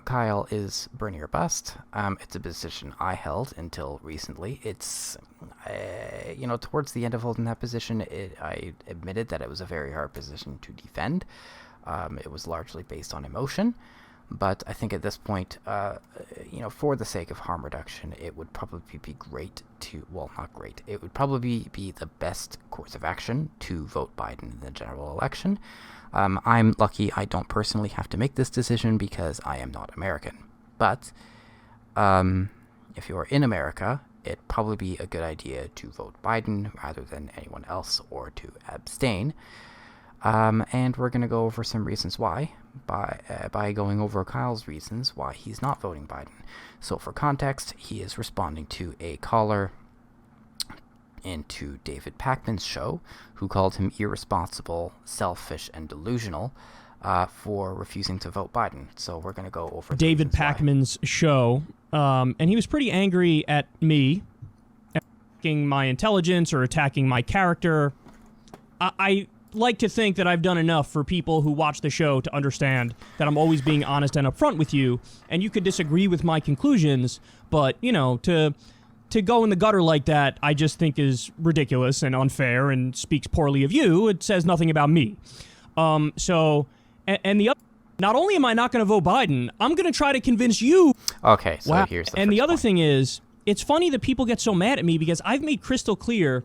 Kyle is Bernier bust. It's a position I held until recently. It's, towards the end of holding that position, I admitted that it was a very hard position to defend. It was largely based on emotion. But I think at this point, for the sake of harm reduction, it would probably be great to, well, not great, it would probably be the best course of action to vote Biden in the general election. I'm lucky I don't personally have to make this decision because I am not American. But if you're in America, it'd probably be a good idea to vote Biden rather than anyone else or to abstain. And we're going to go over some reasons why, by going over Kyle's reasons why he's not voting Biden. So for context, he is responding to a caller into David Pakman's show, who called him irresponsible, selfish, and delusional for refusing to vote Biden. So we're going to go over David Pakman's show, and he was pretty angry at me, attacking my intelligence or attacking my character. I like to think that I've done enough for people who watch the show to understand that I'm always being honest and upfront with you, and you could disagree with my conclusions, but, to go in the gutter like that, I just think is ridiculous and unfair and speaks poorly of you. It says nothing about me. And the other, not only am I not going to vote Biden, I'm going to try to convince you. Okay, so here's the And the other point. thing is, it's funny that people get so mad at me because I've made crystal clear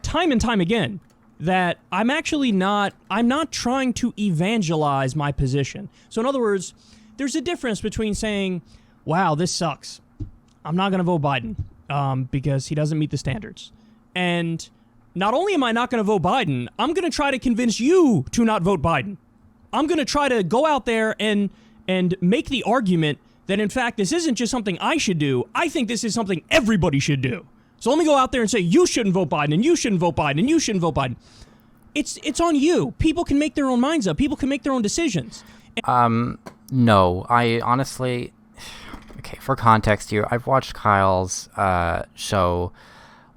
time and time again that I'm not trying to evangelize my position. So in other words, there's a difference between saying, wow, this sucks, I'm not going to vote Biden because he doesn't meet the standards. And not only am I not going to vote Biden, I'm going to try to convince you to not vote Biden. I'm going to try to go out there and make the argument that, in fact, this isn't just something I should do. I think this is something everybody should do. So let me go out there and say, you shouldn't vote Biden, and you shouldn't vote Biden, and you shouldn't vote Biden. It's on you. People can make their own minds up. People can make their own decisions. No, I honestly... Okay, for context here, I've watched Kyle's show,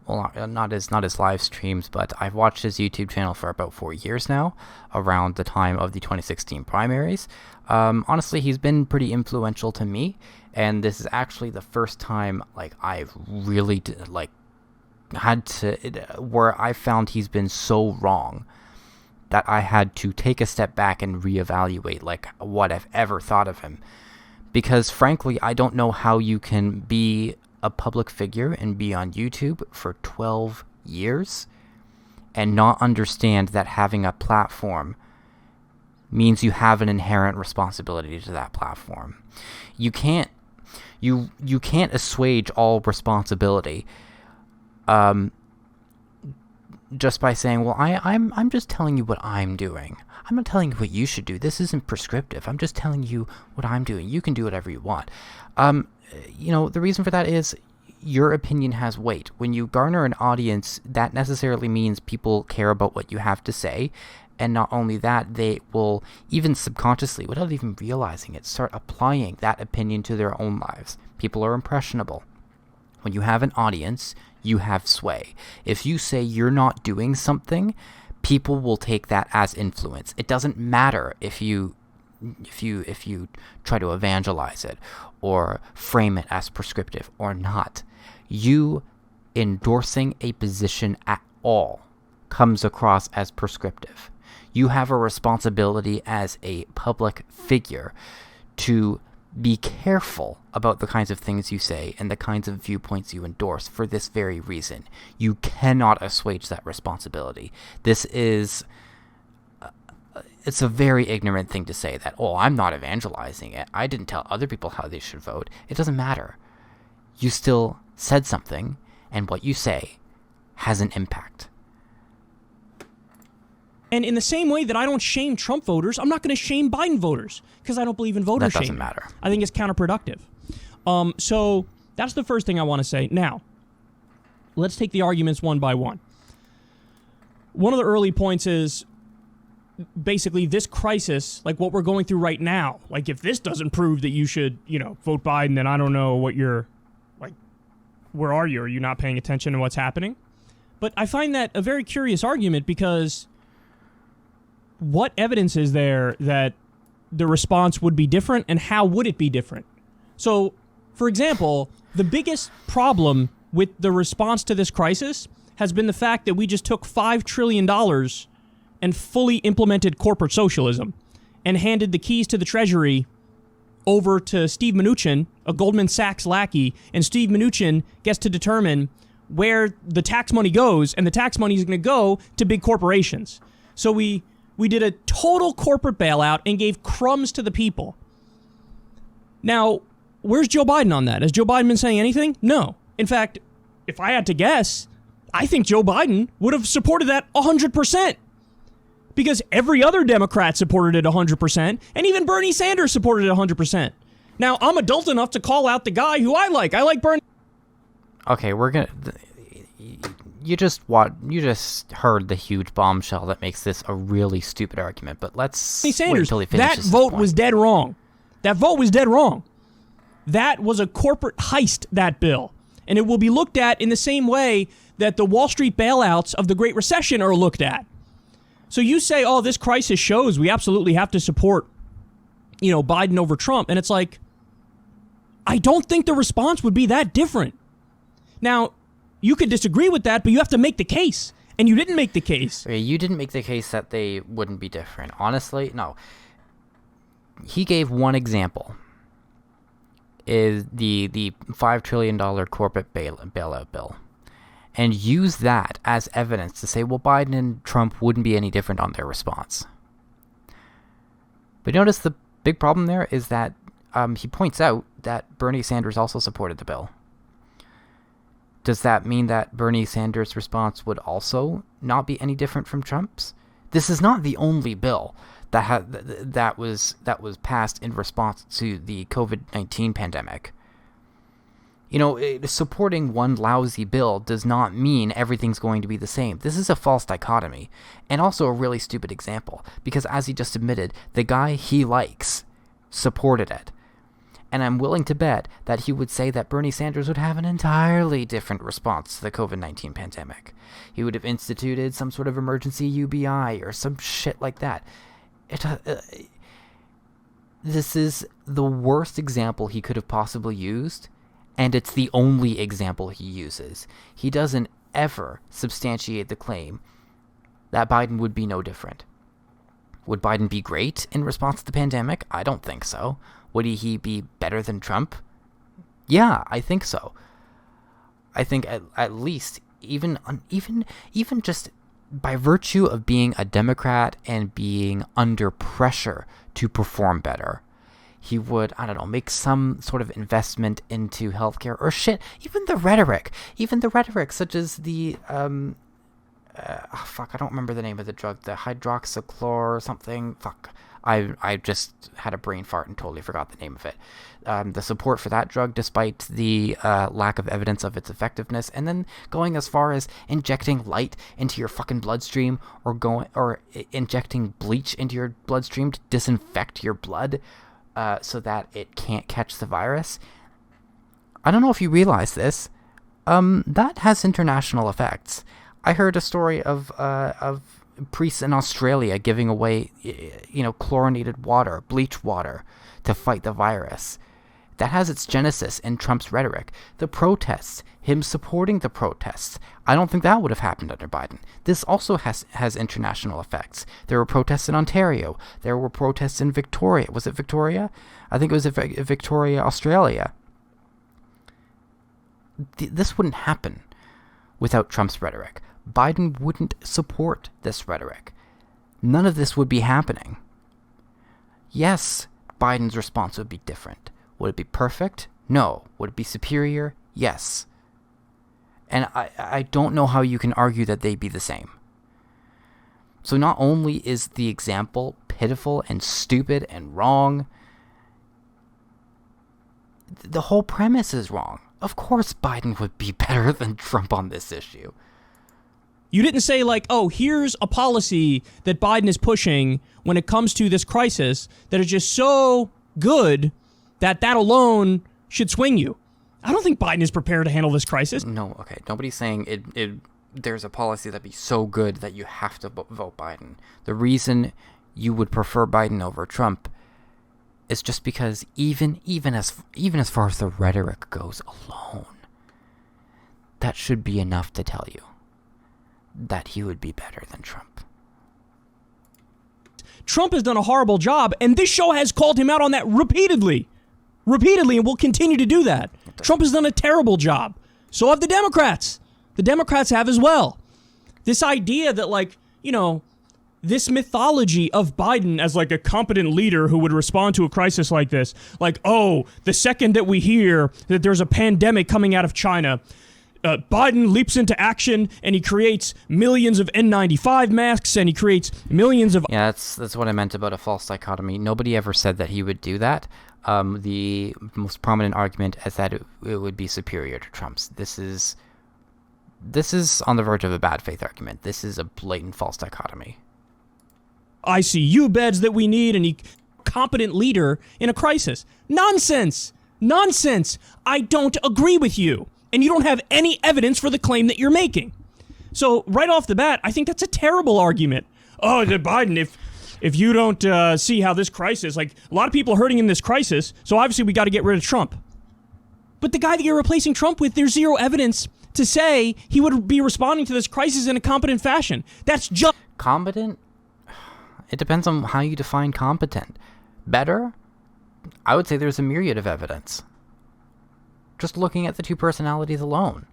well, not his live streams, but I've watched his YouTube channel for about 4 years now, around the time of the 2016 primaries. Honestly, he's been pretty influential to me, and this is actually the first time, I've really, had to, where I found he's been so wrong that I had to take a step back and reevaluate, what I've ever thought of him. Because, frankly, I don't know how you can be a public figure and be on YouTube for 12 years and not understand that having a platform means you have an inherent responsibility to that platform. You can't assuage all responsibility just by saying, well, I'm just telling you what I'm doing. I'm not telling you what you should do. This isn't prescriptive. I'm just telling you what I'm doing. You can do whatever you want. The reason for that is your opinion has weight. When you garner an audience, that necessarily means people care about what you have to say. And not only that, they will, even subconsciously, without even realizing it, start applying that opinion to their own lives. People are impressionable. When you have an audience, you have sway. If you say you're not doing something, people will take that as influence. It doesn't matter if you try to evangelize it or frame it as prescriptive or not. You endorsing a position at all comes across as prescriptive. You have a responsibility as a public figure to be careful about the kinds of things you say and the kinds of viewpoints you endorse for this very reason. You cannot assuage that responsibility. This is... it's a very ignorant thing to say that, oh, I'm not evangelizing it. I didn't tell other people how they should vote. It doesn't matter. You still said something, and what you say has an impact. And in the same way that I don't shame Trump voters, I'm not going to shame Biden voters because I don't believe in voter shaming. That doesn't matter. I think it's counterproductive. So that's the first thing I want to say. Now, let's take the arguments one by one. One of the early points is basically this crisis, like what we're going through right now. Like if this doesn't prove that you should, vote Biden, then I don't know what you're, where are you? Are you not paying attention to what's happening? But I find that a very curious argument because what evidence is there that the response would be different, and how would it be different? So, for example, the biggest problem with the response to this crisis has been the fact that we just took $5 trillion and fully implemented corporate socialism and handed the keys to the Treasury over to Steve Mnuchin, a Goldman Sachs lackey, and Steve Mnuchin gets to determine where the tax money goes, and the tax money is going to go to big corporations. So we did a total corporate bailout and gave crumbs to the people. Now, where's Joe Biden on that? Has Joe Biden been saying anything? No. In fact, if I had to guess, I think Joe Biden would have supported that 100%. Because every other Democrat supported it 100%, and even Bernie Sanders supported it 100%. Now, I'm adult enough to call out the guy who I like. I like Bernie. Okay, we're gonna. You just heard the huge bombshell that makes this a really stupid argument. But let's wait until he finishes. That vote was dead wrong. That vote was dead wrong. That was a corporate heist, that bill. And it will be looked at in the same way that the Wall Street bailouts of the Great Recession are looked at. So you say, oh, this crisis shows we absolutely have to support, Biden over Trump. And it's like, I don't think the response would be that different. Now, you could disagree with that, but you have to make the case. And you didn't make the case. You didn't make the case that they wouldn't be different. Honestly, no. He gave one example. Is the $5 trillion corporate bailout bill. And use that as evidence to say, well, Biden and Trump wouldn't be any different on their response. But notice the big problem there is that he points out that Bernie Sanders also supported the bill. Does that mean that Bernie Sanders' response would also not be any different from Trump's? This is not the only bill that was passed in response to the COVID-19 pandemic. Supporting one lousy bill does not mean everything's going to be the same. This is a false dichotomy, and also a really stupid example, because as he just admitted, the guy he likes supported it. And I'm willing to bet that he would say that Bernie Sanders would have an entirely different response to the COVID-19 pandemic. He would have instituted some sort of emergency UBI or some shit like that. This is the worst example he could have possibly used, and it's the only example he uses. He doesn't ever substantiate the claim that Biden would be no different. Would Biden be great in response to the pandemic? I don't think so. Would he be better than Trump? Yeah, I think so. I think at least even just by virtue of being a Democrat and being under pressure to perform better, he would, make some sort of investment into healthcare or shit. Even the rhetoric such as the, I don't remember the name of the drug, the hydroxychlor or something. I just had a brain fart and totally forgot the name of it. The support for that drug, despite the lack of evidence of its effectiveness, and then going as far as injecting light into your fucking bloodstream, or injecting bleach into your bloodstream to disinfect your blood, so that it can't catch the virus. I don't know if you realize this. That has international effects. I heard a story of priests in Australia giving away, chlorinated water, bleach water, to fight the virus. That has its genesis in Trump's rhetoric. The protests, him supporting the protests, I don't think that would have happened under Biden. This also has international effects. There were protests in Ontario. There were protests in Victoria. Was it Victoria? I think it was Victoria, Australia. This wouldn't happen without Trump's rhetoric. Biden wouldn't support this rhetoric. None of this would be happening. Yes, Biden's response would be different. Would it be perfect? No. Would it be superior? Yes. And I don't know how you can argue that they'd be the same. So not only is the example pitiful and stupid and wrong, the whole premise is wrong. Of course Biden would be better than Trump on this issue. You didn't say here's a policy that Biden is pushing when it comes to this crisis that is just so good that alone should swing you. I don't think Biden is prepared to handle this crisis. No, okay. Nobody's saying there's a policy that'd be so good that you have to vote Biden. The reason you would prefer Biden over Trump is just because even as far as the rhetoric goes alone, that should be enough to tell you that he would be better than Trump. Trump has done a horrible job, and this show has called him out on that repeatedly, and will continue to do that. Trump has done a terrible job. So have the Democrats. The Democrats have as well. This idea that, like, you know, this mythology of Biden as like a competent leader who would respond to a crisis like this, like, oh, the second that we hear that there's a pandemic coming out of China, Biden leaps into action and he creates millions of N95 masks and he creates millions of... Yeah, that's what I meant about a false dichotomy. Nobody ever said that he would do that. The most prominent argument is that it would be superior to Trump's. This is on the verge of a bad faith argument. This is a blatant false dichotomy. ICU beds that we need and a competent leader in a crisis. Nonsense. I don't agree with you. And you don't have any evidence for the claim that you're making. So right off the bat, I think that's a terrible argument. Oh, Biden, if you don't see how this crisis, like, a lot of people are hurting in this crisis, so obviously we got to get rid of Trump. But the guy that you're replacing Trump with, there's zero evidence to say he would be responding to this crisis in a competent fashion. That's just... Competent? It depends on how you define competent. Better? I would say there's a myriad of evidence. Just looking at the two personalities alone.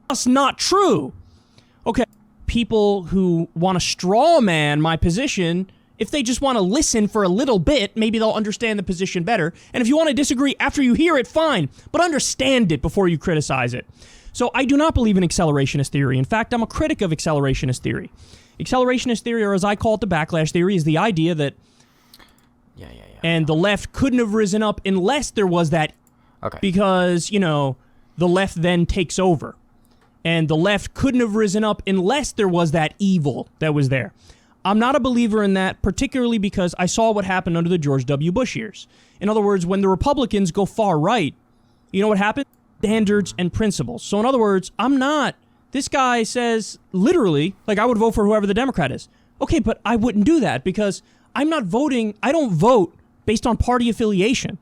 That's not true. Okay, people who want to straw man my position, if they just want to listen for a little bit, maybe they'll understand the position better. And if you want to disagree after you hear it, fine. But understand it before you criticize it. So I do not believe in accelerationist theory. In fact, I'm a critic of accelerationist theory. Accelerationist theory, or as I call it, the backlash theory, is the idea that and the left couldn't have risen up unless there was that. Okay. Because, you know, the left then takes over. And the left couldn't have risen up unless there was that evil that was there. I'm not a believer in that, particularly because I saw what happened under the George W. Bush years. In other words, when the Republicans go far right, you know what happened? Standards and principles. So in other words, this guy says literally, like, I would vote for whoever the Democrat is. Okay, but I wouldn't do that because I don't vote based on party affiliation.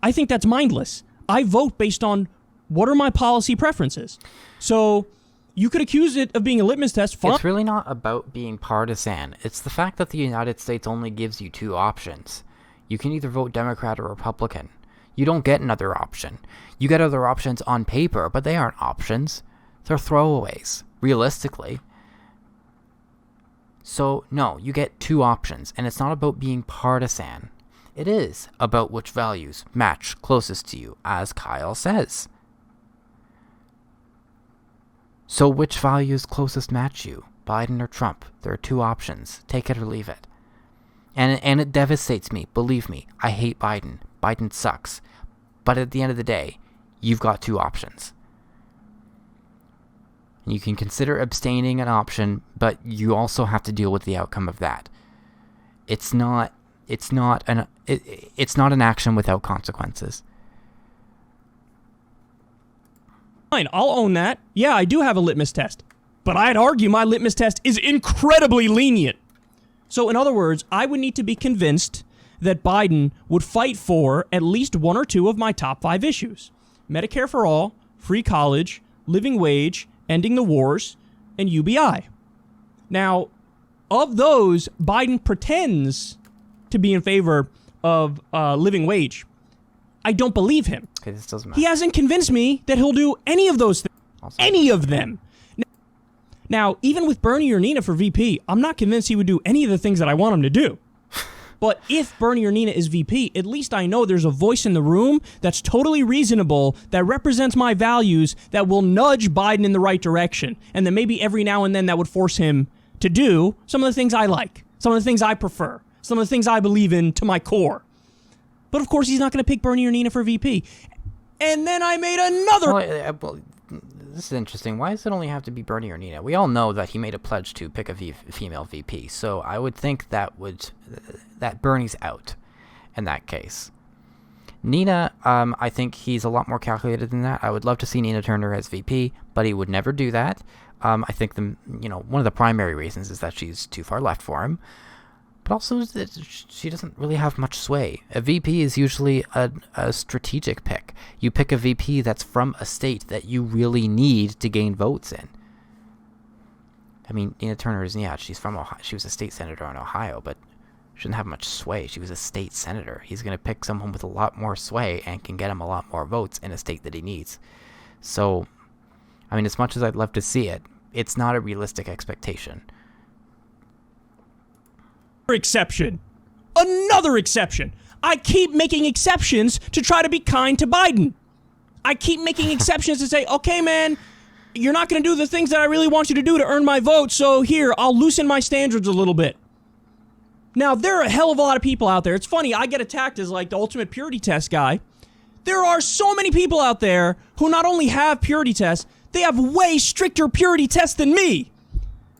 I think that's mindless. I vote based on what are my policy preferences. So you could accuse it of being a litmus test. Fine. It's really not about being partisan. It's the fact that the United States only gives you two options. You can either vote Democrat or Republican. You don't get another option. You get other options on paper, but they aren't options. They're throwaways, realistically. So, no, you get two options, and it's not about being partisan. It is about which values match closest to you, as Kyle says. So which values closest match you? Biden or Trump? There are two options. Take it or leave it. And it devastates me. Believe me, I hate Biden. Biden sucks. But at the end of the day, you've got two options. You can consider abstaining an option, but you also have to deal with the outcome of that. It's not an action without consequences. Fine, I'll own that. Yeah, I do have a litmus test. But I'd argue my litmus test is incredibly lenient. So in other words, I would need to be convinced that Biden would fight for at least one or two of my top 5 issues. Medicare for all, free college, living wage, ending the wars, and UBI. Now, of those, Biden pretends to be in favor of living wage. I don't believe him. Okay, this doesn't matter. He hasn't convinced me that he'll do any of those things. Any of them. Now, even with Bernie or Nina for VP, I'm not convinced he would do any of the things that I want him to do. But if Bernie or Nina is VP, at least I know there's a voice in the room that's totally reasonable, that represents my values, that will nudge Biden in the right direction, and then maybe every now and then that would force him to do some of the things I like, some of the things I prefer, some of the things I believe in to my core. But of course, he's not going to pick Bernie or Nina for VP. And then I made another... Well, this is interesting. Why does it only have to be Bernie or Nina? We all know that he made a pledge to pick a female VP, so I would think that Bernie's out in that case. Nina, I think he's a lot more calculated than that. I would love to see Nina Turner as VP, but he would never do that. I think one of the primary reasons is that she's too far left for him. But also, she doesn't really have much sway. A VP is usually a strategic pick. You pick a VP that's from a state that you really need to gain votes in. I mean, Nina Turner she's from Ohio. She was a state senator in Ohio, but she didn't have much sway. She was a state senator. He's going to pick someone with a lot more sway and can get him a lot more votes in a state that he needs. So, I mean, as much as I'd love to see it, it's not a realistic expectation. Exception. Another exception. I keep making exceptions to try to be kind to Biden. I keep making exceptions to say, okay, man, you're not going to do the things that I really want you to do to earn my vote, so here, I'll loosen my standards a little bit. Now, there are a hell of a lot of people out there. It's funny, I get attacked as like the ultimate purity test guy. There are so many people out there who not only have purity tests, they have way stricter purity tests than me.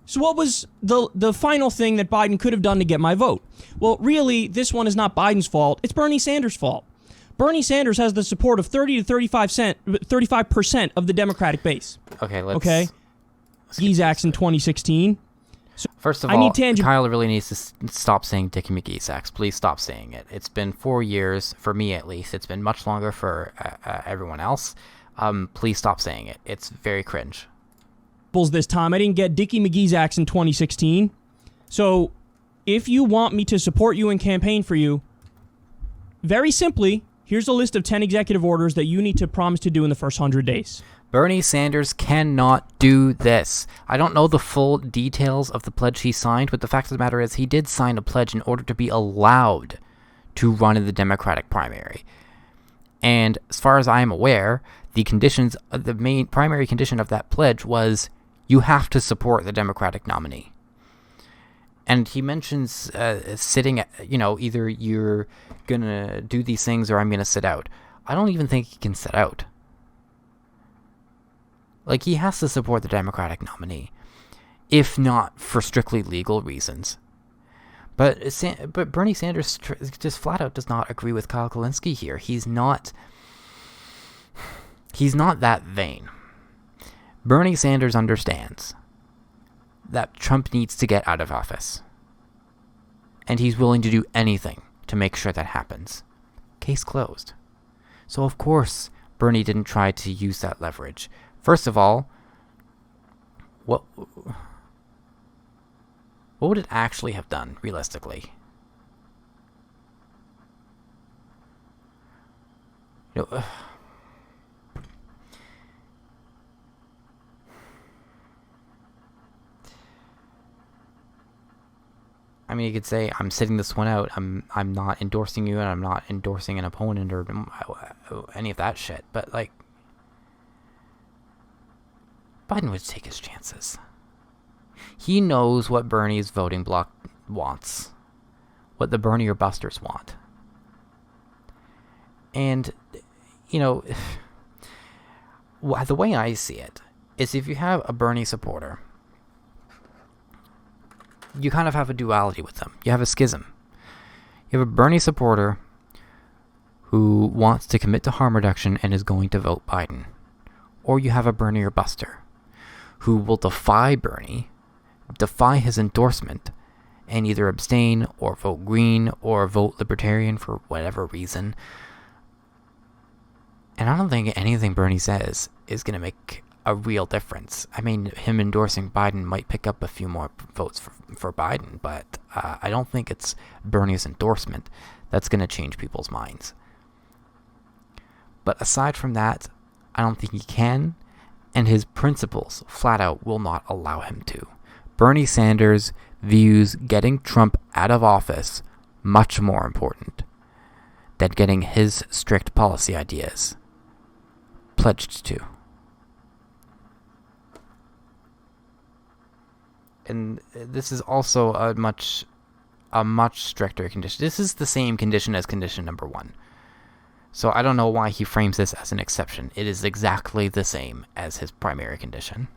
So what was the final thing that Biden could have done to get my vote? Well, really, this one is not Biden's fault. It's Bernie Sanders' fault. Bernie Sanders has the support of 30 to 35% of the Democratic base. Okay, Geezax in 2016. So first of all, Kyle really needs to stop saying Dickie McGeezax. Please stop saying it. It's been 4 years, for me at least. It's been much longer for everyone else. Please stop saying it. It's very cringe. This time. I didn't get Dickie McGeezax in 2016. So, if you want me to support you and campaign for you, very simply, here's a list of 10 executive orders that you need to promise to do in the first 100 days. Bernie Sanders cannot do this. I don't know the full details of the pledge he signed, but the fact of the matter is he did sign a pledge in order to be allowed to run in the Democratic primary. And as far as I am aware, the main primary condition of that pledge was you have to support the Democratic nominee. And he mentions sitting, either you're going to do these things or I'm going to sit out. I don't even think he can sit out. Like, he has to support the Democratic nominee, if not for strictly legal reasons. But Bernie Sanders just flat out does not agree with Kyle Kulinski here. He's not that vain. Bernie Sanders understands that Trump needs to get out of office. And he's willing to do anything to make sure that happens. Case closed. So of course, Bernie didn't try to use that leverage. First of all, what would it actually have done, realistically? I mean, you could say, I'm sitting this one out, I'm not endorsing you, and I'm not endorsing an opponent or any of that shit, but, like, Biden would take his chances. He knows what Bernie's voting bloc wants, what the Bernie or busters want. And, the way I see it is if you have a Bernie supporter, you kind of have a duality with them. You have a schism. You have a Bernie supporter who wants to commit to harm reduction and is going to vote Biden. Or you have a Bernie or buster who will defy Bernie, defy his endorsement, and either abstain or vote Green or vote Libertarian for whatever reason. And I don't think anything Bernie says is going to make a real difference. I mean, him endorsing Biden might pick up a few more votes for Biden, but I don't think it's Bernie's endorsement that's going to change people's minds. But aside from that, I don't think he can, and his principles flat out will not allow him to. Bernie Sanders views getting Trump out of office much more important than getting his strict policy ideas pledged to. And this is also a much stricter condition. This is the same condition as condition number 1. So I don't know why he frames this as an exception. It is exactly the same as his primary condition.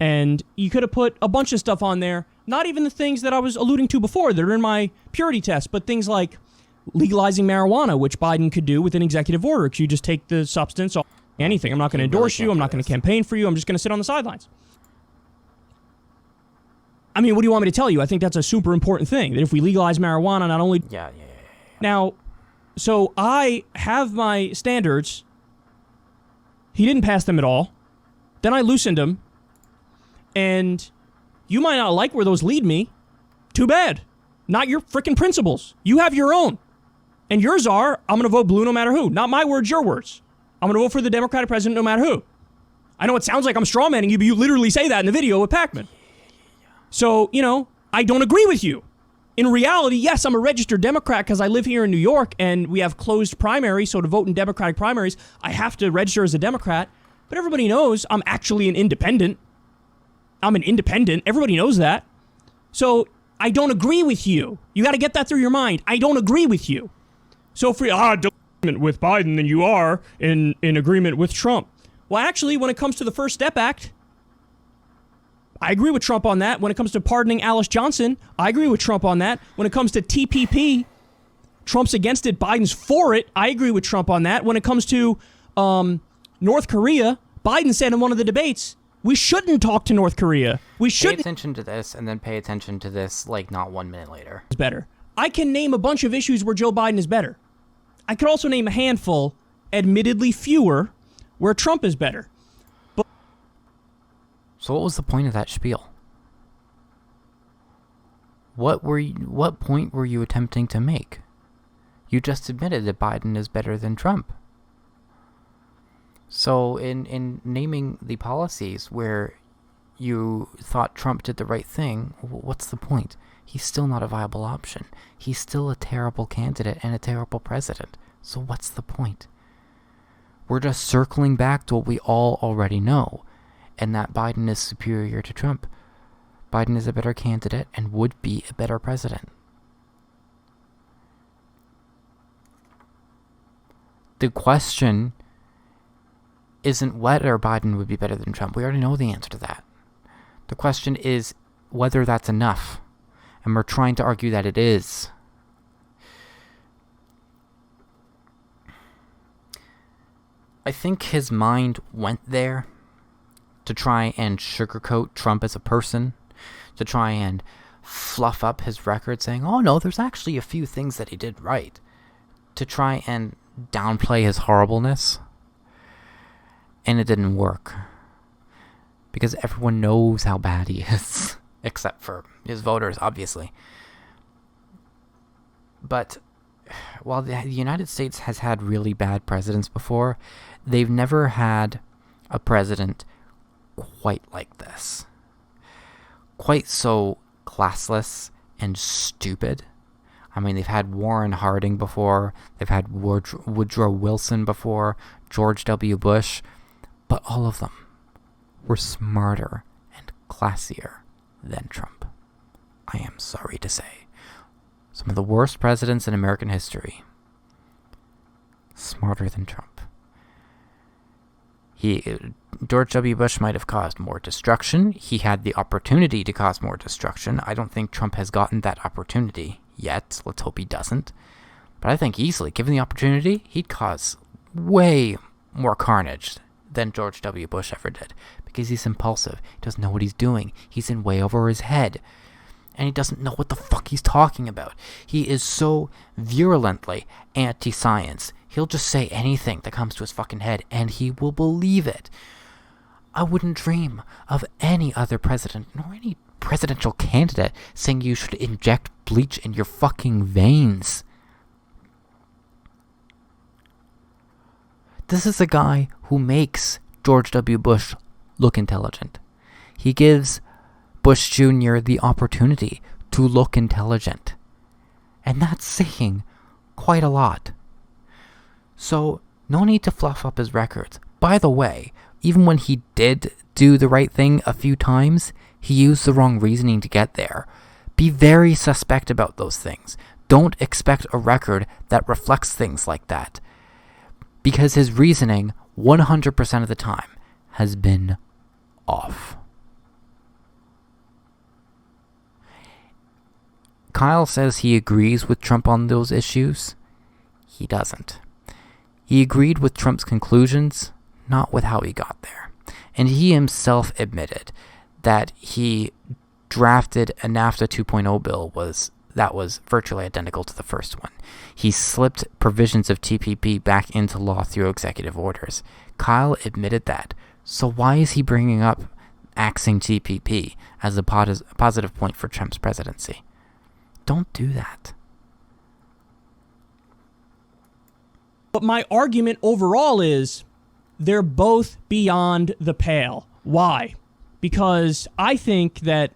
And you could have put a bunch of stuff on there, not even the things that I was alluding to before that are in my purity test, but things like legalizing marijuana, which Biden could do with an executive order, because you just take the substance off anything. I'm not going to endorse you. I'm not going to campaign for you. I'm just going to sit on the sidelines. I mean, what do you want me to tell you? I think that's a super important thing, that if we legalize marijuana, not only... Yeah. Now, so I have my standards. He didn't pass them at all. Then I loosened them. And you might not like where those lead me. Too bad. Not your freaking principles. You have your own. And yours are, I'm going to vote blue no matter who. Not my words, your words. I'm going to vote for the Democratic president no matter who. I know it sounds like I'm strawmanning you, but you literally say that in the video with Pac-Man. So, I don't agree with you. In reality, yes, I'm a registered Democrat because I live here in New York and we have closed primaries, so to vote in Democratic primaries, I have to register as a Democrat. But everybody knows I'm actually an independent. I'm an independent. Everybody knows that. So I don't agree with you. You got to get that through your mind. I don't agree with you. So if you're agreement with Biden, then you are in agreement with Trump. Well, actually, when it comes to the First Step Act, I agree with Trump on that. When it comes to pardoning Alice Johnson, I agree with Trump on that. When it comes to TPP, Trump's against it, Biden's for it. I agree with Trump on that. When it comes to North Korea, Biden said in one of the debates, we shouldn't talk to North Korea. We shouldn't. Pay attention to this and then pay attention to this like not 1 minute later. Is better. I can name a bunch of issues where Joe Biden is better. I could also name a handful, admittedly fewer, where Trump is better. So what was the point of that spiel? What point were you attempting to make? You just admitted that Biden is better than Trump. So in naming the policies where you thought Trump did the right thing, what's the point? He's still not a viable option. He's still a terrible candidate and a terrible president. So what's the point? We're just circling back to what we all already know, and that Biden is superior to Trump. Biden is a better candidate and would be a better president. The question isn't whether Biden would be better than Trump. We already know the answer to that. The question is whether that's enough. And we're trying to argue that it is. I think his mind went there to try and sugarcoat Trump as a person, to try and fluff up his record saying, oh no, there's actually a few things that he did right, to try and downplay his horribleness. And it didn't work. Because everyone knows how bad he is. Except for his voters, obviously. But while the United States has had really bad presidents before, they've never had a president quite like this. Quite so classless and stupid. I mean, they've had Warren Harding before, they've had Woodrow Wilson before, George W. Bush, but all of them were smarter and classier than Trump. I am sorry to say. Some of the worst presidents in American history. Smarter than Trump. George W. Bush might have caused more destruction. He had the opportunity to cause more destruction. I don't think Trump has gotten that opportunity yet. Let's hope he doesn't. But I think easily, given the opportunity, he'd cause way more carnage than George W. Bush ever did. Because he's impulsive. He doesn't know what he's doing. He's in way over his head. And he doesn't know what the fuck he's talking about. He is so virulently anti-science. He'll just say anything that comes to his fucking head, and he will believe it. I wouldn't dream of any other president, nor any presidential candidate, saying you should inject bleach in your fucking veins. This is a guy who makes George W. Bush look intelligent. He gives Bush Jr. the opportunity to look intelligent. And that's saying quite a lot. So, no need to fluff up his records. By the way, even when he did do the right thing a few times, he used the wrong reasoning to get there. Be very suspect about those things. Don't expect a record that reflects things like that. Because his reasoning, 100% of the time, has been off. Kyle says he agrees with Trump on those issues. He doesn't. He agreed with Trump's conclusions, not with how he got there. And he himself admitted that he drafted a NAFTA 2.0 bill that was virtually identical to the first one. He slipped provisions of TPP back into law through executive orders. Kyle admitted that. So why is he bringing up axing TPP as a positive point for Trump's presidency? Don't do that. But my argument overall is they're both beyond the pale. Why? Because I think that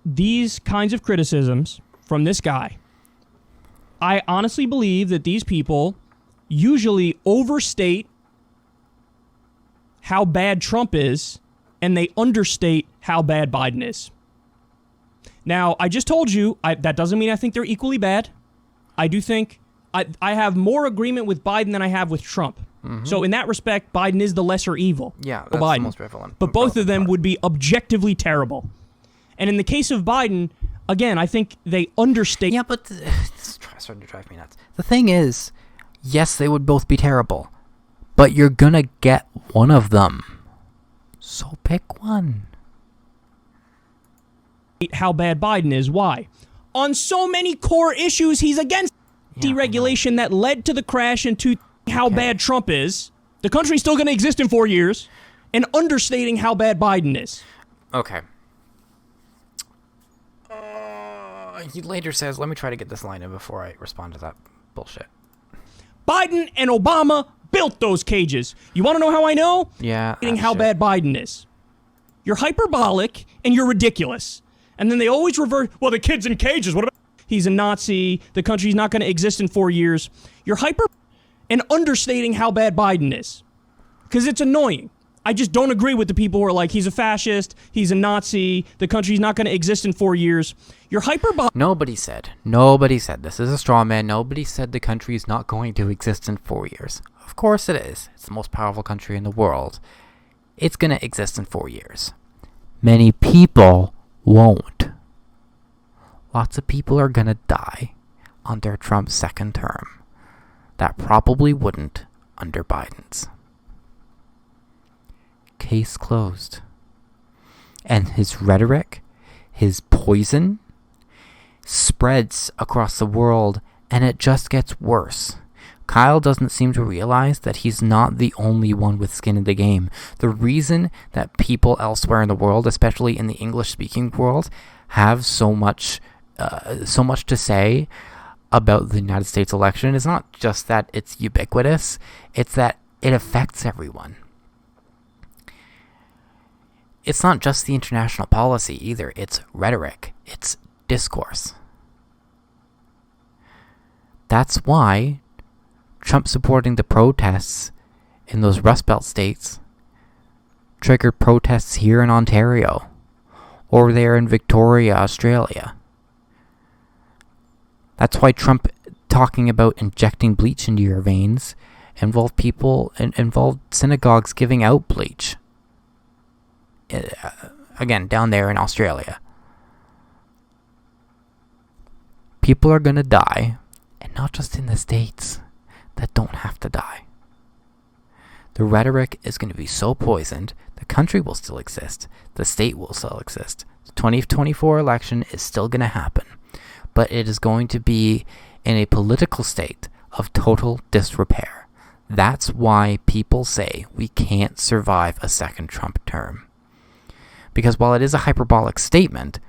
these kinds of criticisms from this guy, I honestly believe that these people usually overstate how bad Trump is and they understate how bad Biden is. Now, I just told you, that doesn't mean I think they're equally bad. I do think I have more agreement with Biden than I have with Trump. Mm-hmm. So in that respect, Biden is the lesser evil. Yeah, that's Biden. The most prevalent. But both of them would be objectively terrible. And in the case of Biden, again, I think they understate... Yeah, but it's starting to drive me nuts. The thing is, yes, they would both be terrible, but you're gonna get one of them. So pick one. How bad Biden is. Why? On so many core issues, he's against deregulation that led to the crash into how bad Trump is. The country's still going to exist in 4 years, and understating how bad Biden is. Okay. He later says, let me try to get this line in before I respond to that bullshit. Biden and Obama built those cages. You want to know how I know? Yeah. How bad Biden is. You're hyperbolic and you're ridiculous. And then they always revert, well, the kid's in cages. What about? He's a Nazi. The country's not going to exist in 4 years. You're hyper and understating how bad Biden is. Because it's annoying. I just don't agree with the people who are like, he's a fascist, he's a Nazi, the country's not going to exist in 4 years. You're hyperbolic. Nobody said this is a straw man. Nobody said the country is not going to exist in 4 years. Of course it is. It's the most powerful country in the world. It's going to exist in 4 years. Many people won't. Lots of people are going to die under Trump's second term. That probably wouldn't under Biden's. Case closed. And his rhetoric, his poison, spreads across the world, and it just gets worse. Kyle doesn't seem to realize that he's not the only one with skin in the game. The reason that people elsewhere in the world, especially in the English-speaking world, have so much to say about the United States election is not just that it's ubiquitous, it's that it affects everyone. It's not just the international policy either, it's rhetoric, it's discourse. That's why Trump supporting the protests in those Rust Belt states triggered protests here in Ontario, over there in Victoria, Australia. That's why Trump talking about injecting bleach into your veins involved synagogues giving out bleach. Again, down there in Australia. People are going to die, and not just in the States that don't have to die. The rhetoric is going to be so poisoned, the country will still exist, the state will still exist. The 2024 election is still going to happen, but it is going to be in a political state of total disrepair. That's why people say we can't survive a second Trump term. Because while it is a hyperbolic statement,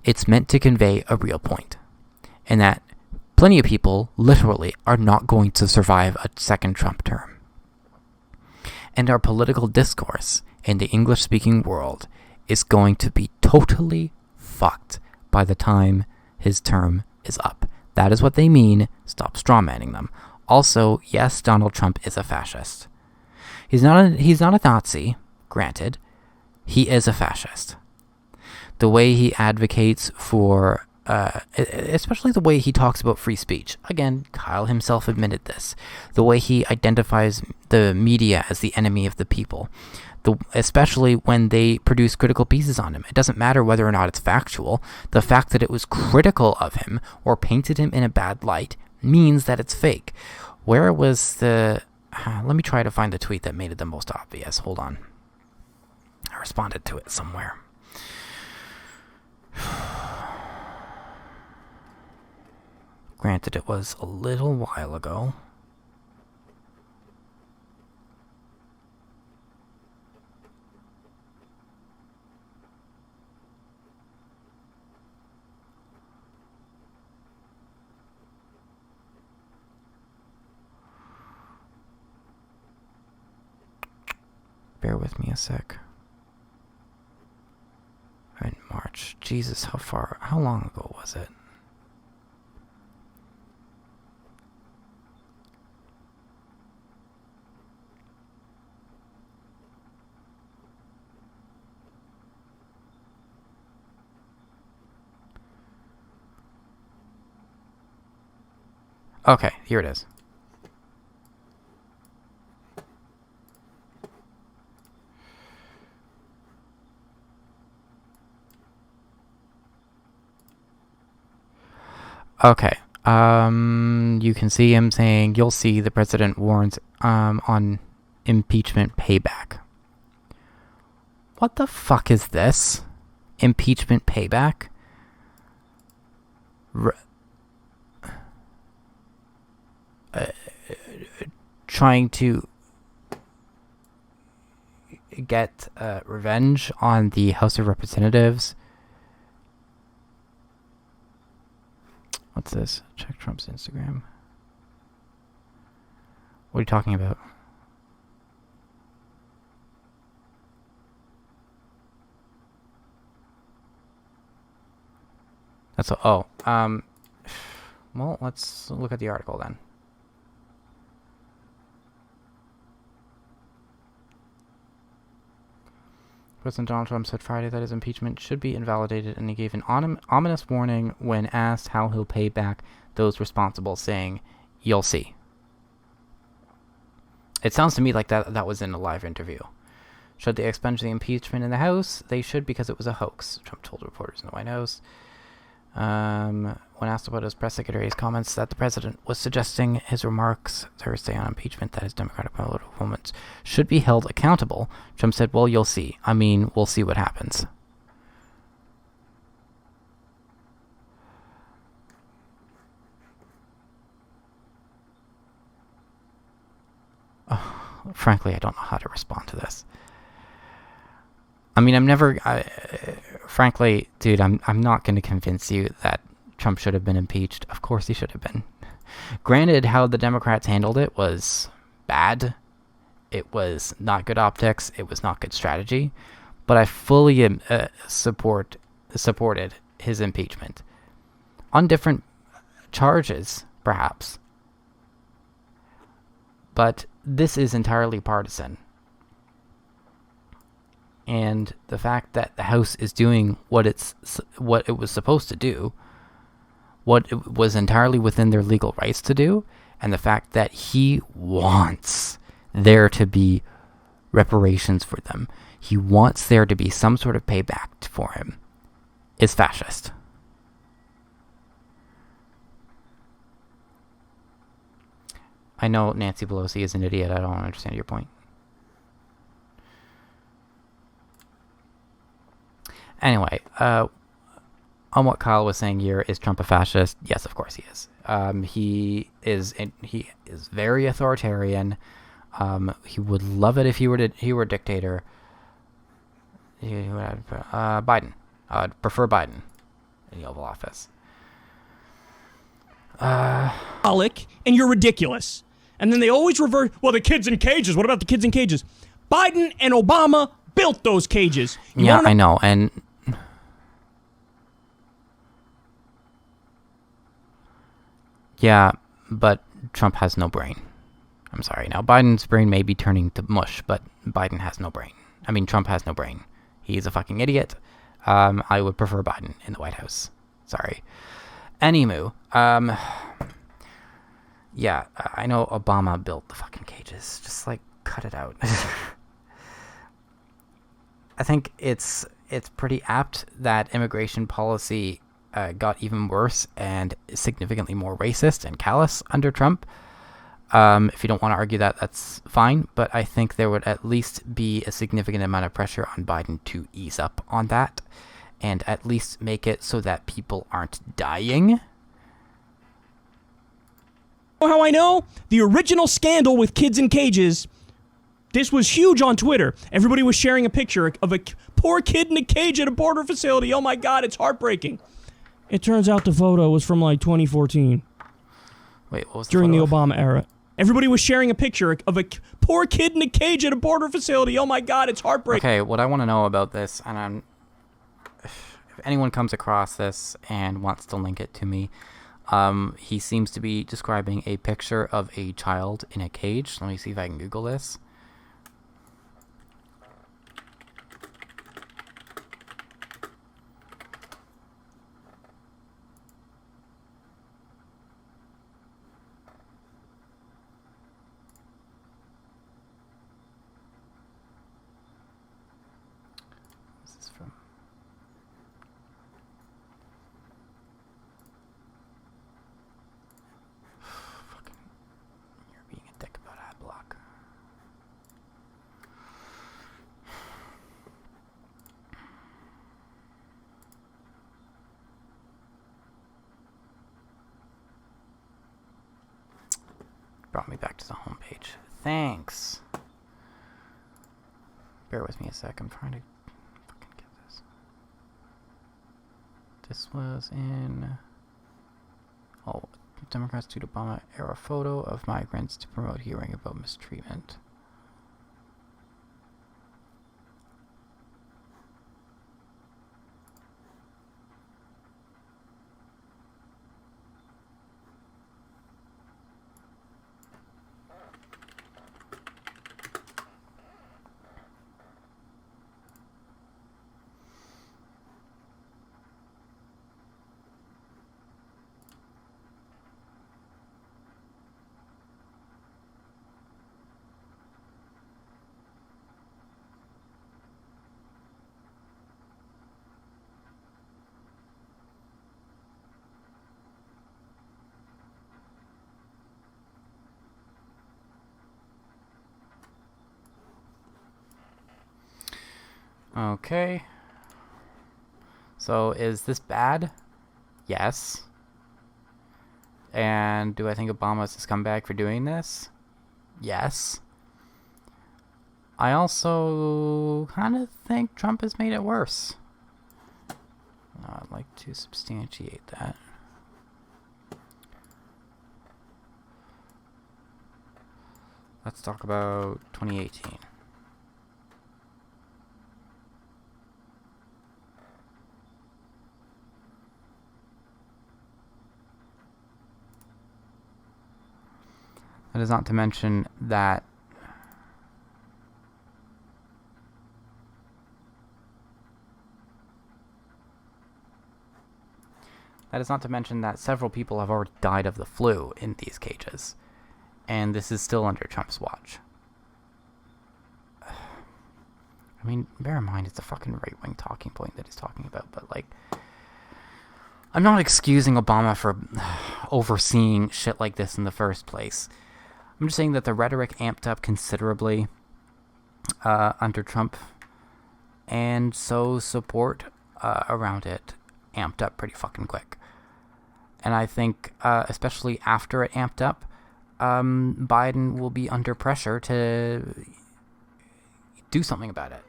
it's meant to convey a real point. And that plenty of people literally are not going to survive a second Trump term. And our political discourse in the English-speaking world is going to be totally fucked by the time his term is up. That is what they mean. Stop strawmanning them. Also, yes, Donald Trump is a fascist. He's not a Nazi, granted. He is a fascist. The way he advocates for, especially the way he talks about free speech. Again, Kyle himself admitted this. The way he identifies the media as the enemy of the people. Especially when they produce critical pieces on him. It doesn't matter whether or not it's factual. The fact that it was critical of him or painted him in a bad light means that it's fake. Where was the... let me try to find the tweet that made it the most obvious. Hold on. I responded to it somewhere. Granted, it was a little while ago. Bear with me a sec. In March. Jesus, how long ago was it? Okay, here it is. Okay. You can see him saying, "You'll see the president warns on impeachment payback." What the fuck is this? Impeachment payback? Trying to get revenge on the House of Representatives. What's this? Check Trump's Instagram. What are you talking about? That's a, oh. Well, let's look at the article then. President Donald Trump said Friday that his impeachment should be invalidated, and he gave an ominous warning when asked how he'll pay back those responsible, saying, "You'll see." It sounds to me like that was in a live interview. Should they expunge the impeachment in the House? They should, because it was a hoax, Trump told reporters in the White House. When asked about his press secretary's comments that the president was suggesting his remarks Thursday on impeachment that his Democratic political opponents should be held accountable, Trump said, "Well, you'll see. I mean, we'll see what happens." Frankly, I don't know how to respond to this. I mean, frankly, dude, I'm not going to convince you that Trump should have been impeached. Of course he should have been. Granted, how the Democrats handled it was bad. It was not good optics. It was not good strategy. But I fully supported his impeachment. On different charges, perhaps. But this is entirely partisan. And the fact that the House is doing what it was supposed to do, what it was entirely within their legal rights to do, and the fact that he wants there to be reparations for them, he wants there to be some sort of payback for him, is fascist. I know Nancy Pelosi is an idiot. I don't understand your point. Anyway, on what Kyle was saying here, is Trump a fascist? Yes, of course he is. He is very authoritarian. He would love it if he were a dictator. Biden. I'd prefer Biden in the Oval Office. And you're ridiculous. And then they always revert, well, the kids in cages. What about the kids in cages? Biden and Obama built those cages. Yeah, I know. And yeah, but Trump has no brain. I'm sorry. Now, Biden's brain may be turning to mush, but Biden has no brain. I mean, Trump has no brain. He's a fucking idiot. I would prefer Biden in the White House. Sorry. Anywho, yeah, I know Obama built the fucking cages. Just, like, cut it out. I think it's pretty apt that immigration policy got even worse and significantly more racist and callous under Trump. If you don't want to argue that, that's fine. But I think there would at least be a significant amount of pressure on Biden to ease up on that and at least make it so that people aren't dying. How I know? The original scandal with kids in cages. This was huge on Twitter. Everybody was sharing a picture of a poor kid in a cage at a border facility. Oh my God, it's heartbreaking. It turns out the photo was from like 2014. Wait, what was during the photo Obama era? Everybody was sharing a picture of a poor kid in a cage at a border facility. Oh my God, it's heartbreaking. Okay, what I want to know about this, and if anyone comes across this and wants to link it to me, he seems to be describing a picture of a child in a cage. Let me see if I can Google this. This is from... Fucking... You're being a dick about ad block. Brought me back to the homepage. Thanks. Bear with me a sec. I'm trying to fucking get this. This was in... Oh, Democrats tweet Obama era photo of migrants to promote hearing about mistreatment. Okay. So is this bad? Yes. And do I think Obama's a scumbag for doing this? Yes. I also kind of think Trump has made it worse. I'd like to substantiate that. Let's talk about 2018. That is not to mention that several people have already died of the flu in these cages. And this is still under Trump's watch. I mean, bear in mind, it's a fucking right-wing talking point that he's talking about, but, like, I'm not excusing Obama for overseeing shit like this in the first place. I'm just saying that the rhetoric amped up considerably under Trump, and so support around it amped up pretty fucking quick. And I think, especially after it amped up, Biden will be under pressure to do something about it.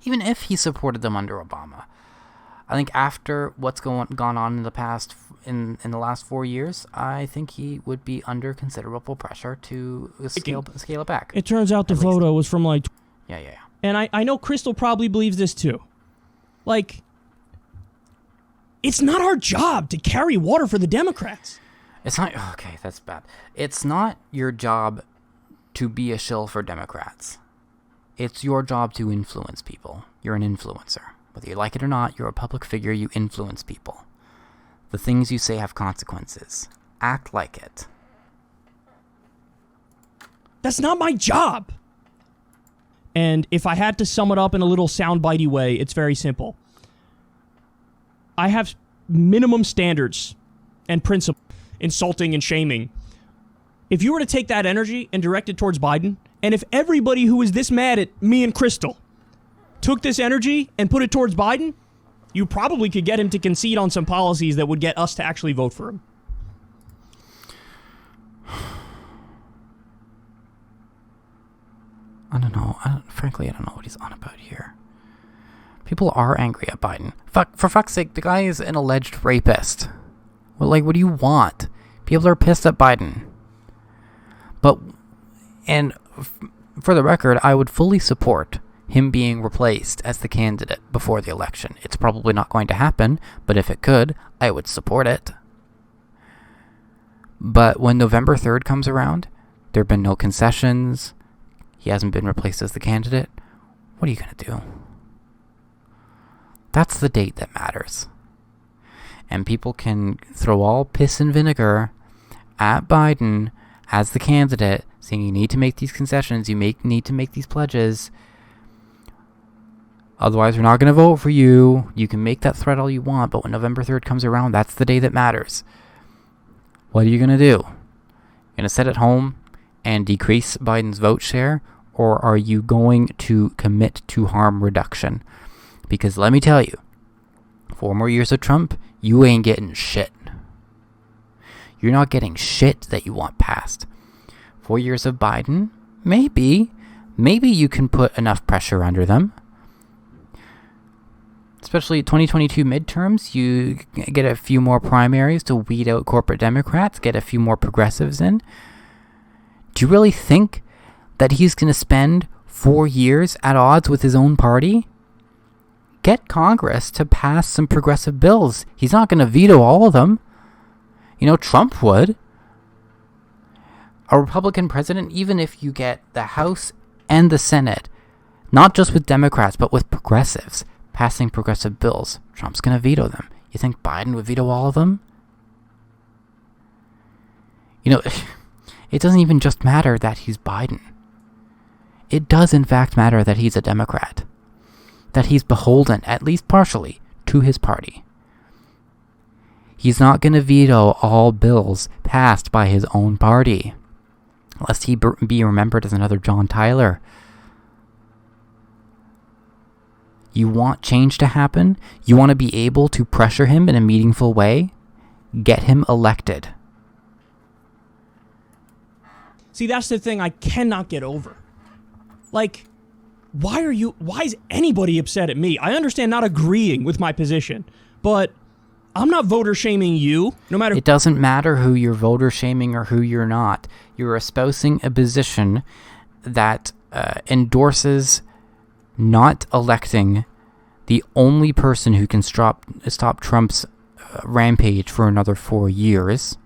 Even if he supported them under Obama. I think after what's gone on in the past, in the last 4 years, I think he would be under considerable pressure to scale it back. It turns out the photo was from like... Yeah. And I know Crystal probably believes this too. Like, it's not our job to carry water for the Democrats. It's not... Okay, that's bad. It's not your job to be a shill for Democrats. It's your job to influence people. You're an influencer. Whether you like it or not, you're a public figure, you influence people. The things you say have consequences. Act like it. That's not my job! And if I had to sum it up in a little soundbitey way, it's very simple. I have minimum standards and principles, insulting and shaming. If you were to take that energy and direct it towards Biden, and if everybody who is this mad at me and Crystal took this energy and put it towards Biden, You probably could get him to concede on some policies that would get us to actually vote for him. I don't know. Frankly, I don't know what he's on about here. People are angry at Biden. For fuck's sake, the guy is an alleged rapist. Well, like, what do you want? People are pissed at Biden. For the record, I would fully support him being replaced as the candidate before the election. It's probably not going to happen, but if it could, I would support it. But when November 3rd comes around, there have been no concessions. He hasn't been replaced as the candidate. What are you going to do? That's the date that matters. And people can throw all piss and vinegar at Biden as the candidate, saying you need to make these concessions, need to make these pledges. Otherwise, we're not going to vote for you. You can make that threat all you want, but when November 3rd comes around, that's the day that matters. What are you going to do? You're going to sit at home and decrease Biden's vote share, or are you going to commit to harm reduction? Because let me tell you, 4 more years of Trump, you ain't getting shit. You're not getting shit that you want passed. 4 years of Biden, maybe you can put enough pressure under them. Especially 2022 midterms, you get a few more primaries to weed out corporate Democrats, get a few more progressives in. Do you really think that he's going to spend 4 years at odds with his own party? Get Congress to pass some progressive bills. He's not going to veto all of them. You know, Trump would. A Republican president, even if you get the House and the Senate, not just with Democrats, but with progressives, passing progressive bills, Trump's going to veto them. You think Biden would veto all of them? You know, it doesn't even just matter that he's Biden. It does, in fact, matter that he's a Democrat. That he's beholden, at least partially, to his party. He's not going to veto all bills passed by his own party, lest he be remembered as another John Tyler. You want change to happen? You want to be able to pressure him in a meaningful way? Get him elected. See, that's the thing I cannot get over. Like, why is anybody upset at me? I understand not agreeing with my position, but I'm not voter shaming you, no matter. It doesn't matter who you're voter shaming or who you're not. You're espousing a position that endorses not electing the only person who can stop Trump's rampage for another 4 years.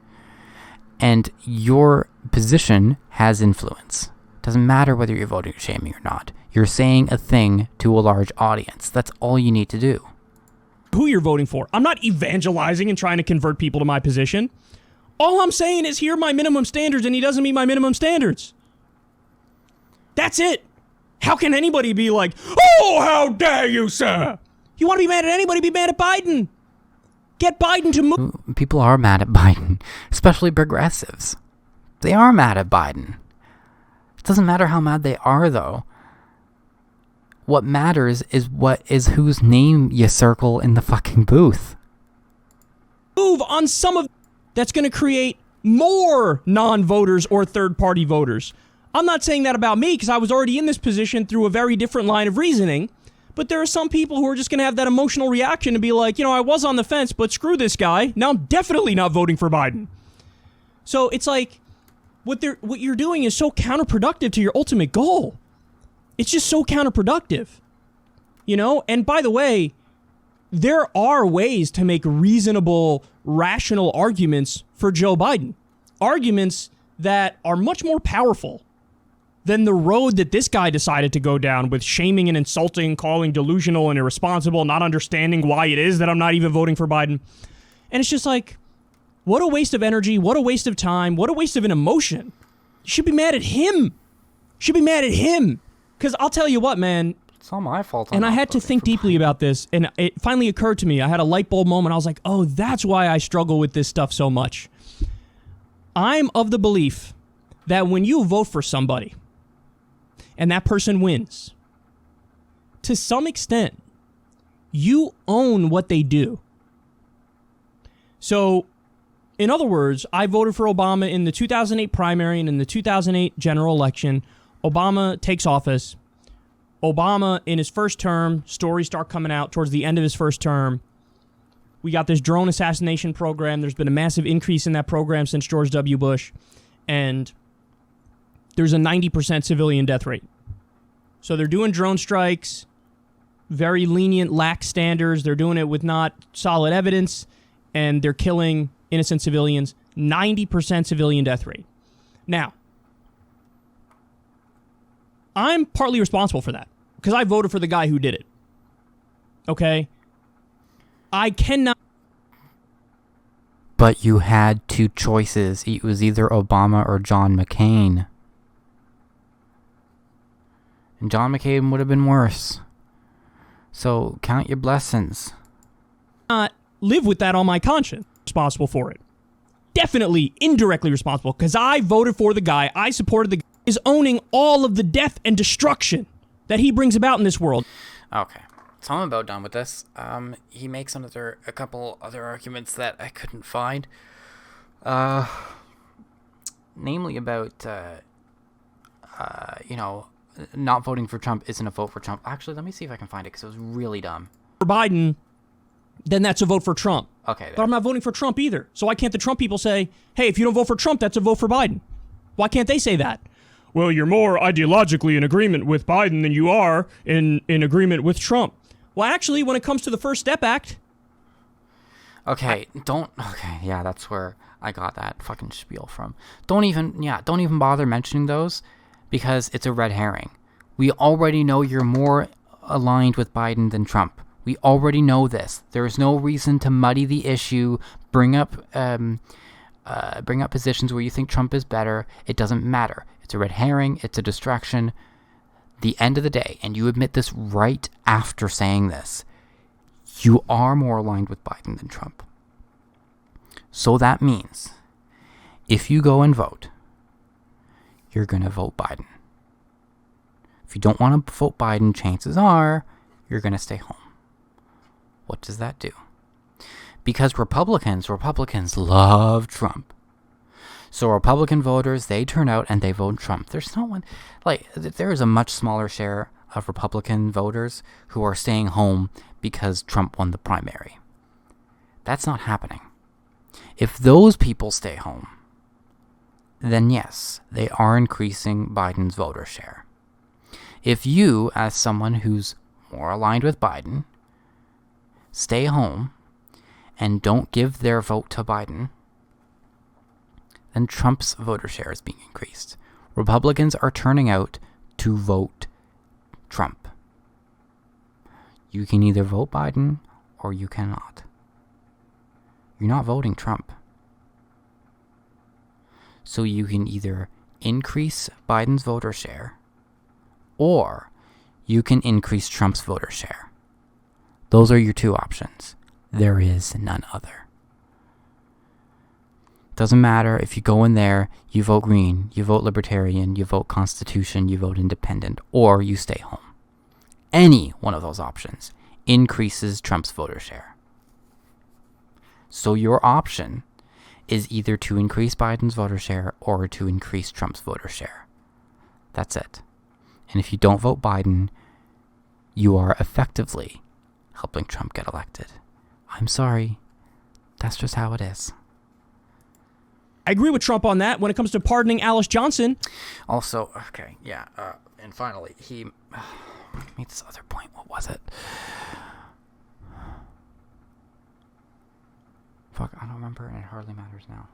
And your position has influence. Doesn't matter whether you're voting shaming or not. You're saying a thing to a large audience. That's all you need to do. Who you're voting for. I'm not evangelizing and trying to convert people to my position. All I'm saying is here are my minimum standards and he doesn't meet my minimum standards. That's it. How can anybody be like, oh, how dare you, sir? You want to be mad at anybody, be mad at Biden. Get Biden to move. People are mad at Biden, especially progressives. They are mad at Biden. It doesn't matter how mad they are, though. What matters is whose name you circle in the fucking booth. Move on some of that's going to create more non-voters or third-party voters. I'm not saying that about me because I was already in this position through a very different line of reasoning. But there are some people who are just going to have that emotional reaction and be like, I was on the fence, but screw this guy. Now I'm definitely not voting for Biden. So it's like what you're doing is so counterproductive to your ultimate goal. It's just so counterproductive. And by the way, there are ways to make reasonable, rational arguments for Joe Biden. Arguments that are much more powerful than the road that this guy decided to go down with shaming and insulting, calling delusional and irresponsible, not understanding why it is that I'm not even voting for Biden. And it's just like, what a waste of energy, what a waste of time, what a waste of an emotion. You should be mad at him. Because I'll tell you what, man. It's all my fault. And I had to think deeply about this, and it finally occurred to me. I had a light bulb moment. I was like, oh, that's why I struggle with this stuff so much. I'm of the belief that when you vote for somebody, and that person wins, to some extent, You own what they do. So, in other words, I voted for Obama in the 2008 primary and in the 2008 general election. Obama takes office. Obama, in his first term, stories start coming out towards the end of his first term. We got this drone assassination program. There's been a massive increase in that program since George W. Bush. And there's a 90% civilian death rate. So they're doing drone strikes, very lenient, lax standards. They're doing it with not solid evidence, and they're killing innocent civilians. 90% civilian death rate. Now, I'm partly responsible for that because I voted for the guy who did it. Okay? I cannot. But you had two choices. It was either Obama or John McCain. And John McCain would have been worse. So count your blessings. Not live with that on my conscience. Responsible for it. Definitely indirectly responsible because I voted for the guy. I supported the guy. Is owning all of the death and destruction that he brings about in this world. Okay. So I'm about done with this. He makes a couple other arguments that I couldn't find. Namely about, not voting for Trump isn't a vote for Trump. Actually, let me see if I can find it because it was really dumb. For Biden, then that's a vote for Trump. Okay. But I'm not voting for Trump either. So why can't the Trump people say, hey, if you don't vote for Trump, that's a vote for Biden? Why can't they say that? Well, you're more ideologically in agreement with Biden than you are in agreement with Trump. Well, actually, when it comes to the First Step Act... Okay, yeah, that's where I got that fucking spiel from. Don't even bother mentioning those because it's a red herring. We already know you're more aligned with Biden than Trump. We already know this. There is no reason to muddy the issue, bring up positions where you think Trump is better. It doesn't matter. It's a red herring. It's a distraction. The end of the day, and you admit this right after saying this, you are more aligned with Biden than Trump. So that means if you go and vote, you're going to vote Biden. If you don't want to vote Biden, chances are you're going to stay home. What does that do? Because Republicans love Trump. So Republican voters, they turn out and they vote Trump. There's no one, there is a much smaller share of Republican voters who are staying home because Trump won the primary. That's not happening. If those people stay home, then yes, they are increasing Biden's voter share. If you, as someone who's more aligned with Biden, stay home and don't give their vote to Biden, then Trump's voter share is being increased. Republicans are turning out to vote Trump. You can either vote Biden or you cannot. You're not voting Trump. So you can either increase Biden's voter share or you can increase Trump's voter share. Those are your two options. There is none other. Doesn't matter if you go in there, you vote Green, you vote Libertarian, you vote Constitution, you vote Independent, or you stay home. Any one of those options increases Trump's voter share. So your option is either to increase Biden's voter share or to increase Trump's voter share. That's it. And if you don't vote Biden, you are effectively helping Trump get elected. I'm sorry. That's just how it is. I agree with Trump on that when it comes to pardoning Alice Johnson. Also, okay, yeah, and finally, he made this other point. What was it? Fuck, I don't remember, and it hardly matters now.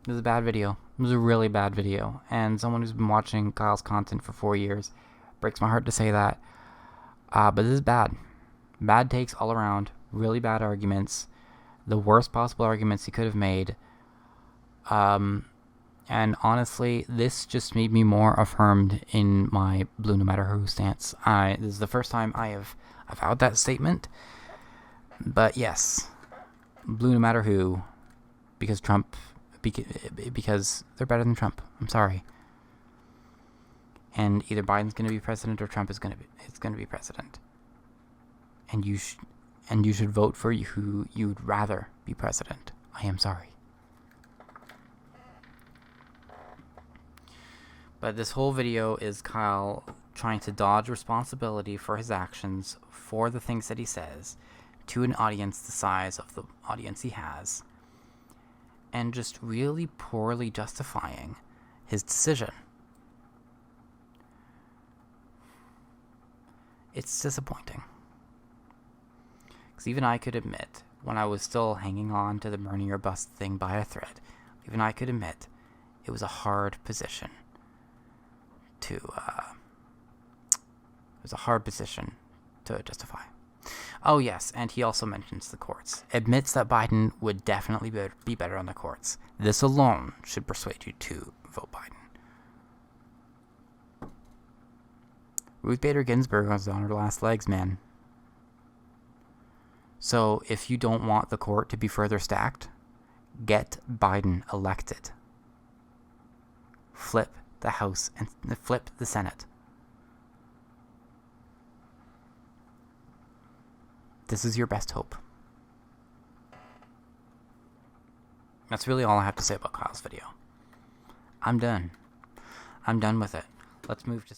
It was a bad video. It was a really bad video, and someone who's been watching Kyle's content for 4 years, breaks my heart to say that, but this is bad. Bad takes all around, really bad arguments, the worst possible arguments he could have made. And honestly, this just made me more affirmed in my blue no matter who stance. This is the first time I've avowed that statement. But yes, blue no matter who, because because they're better than Trump. I'm sorry. And either Biden's going to be president or Trump is going to be president. and you should vote for who you'd rather be president. I am sorry. But this whole video is Kyle trying to dodge responsibility for his actions, for the things that he says, to an audience the size of the audience he has, and just really poorly justifying his decision. It's disappointing. Because even I could admit, when I was still hanging on to the burning or bust thing by a thread, even I could admit it was a hard position to justify. Oh yes, and he also mentions the courts. Admits that Biden would definitely be better on the courts. This alone should persuade you to vote Biden. Ruth Bader Ginsburg was on her last legs, man. So if you don't want the court to be further stacked, get Biden elected. Flip the House and flip the Senate. This is your best hope. That's really all I have to say about Kyle's video. I'm done. I'm done with it. Let's move to...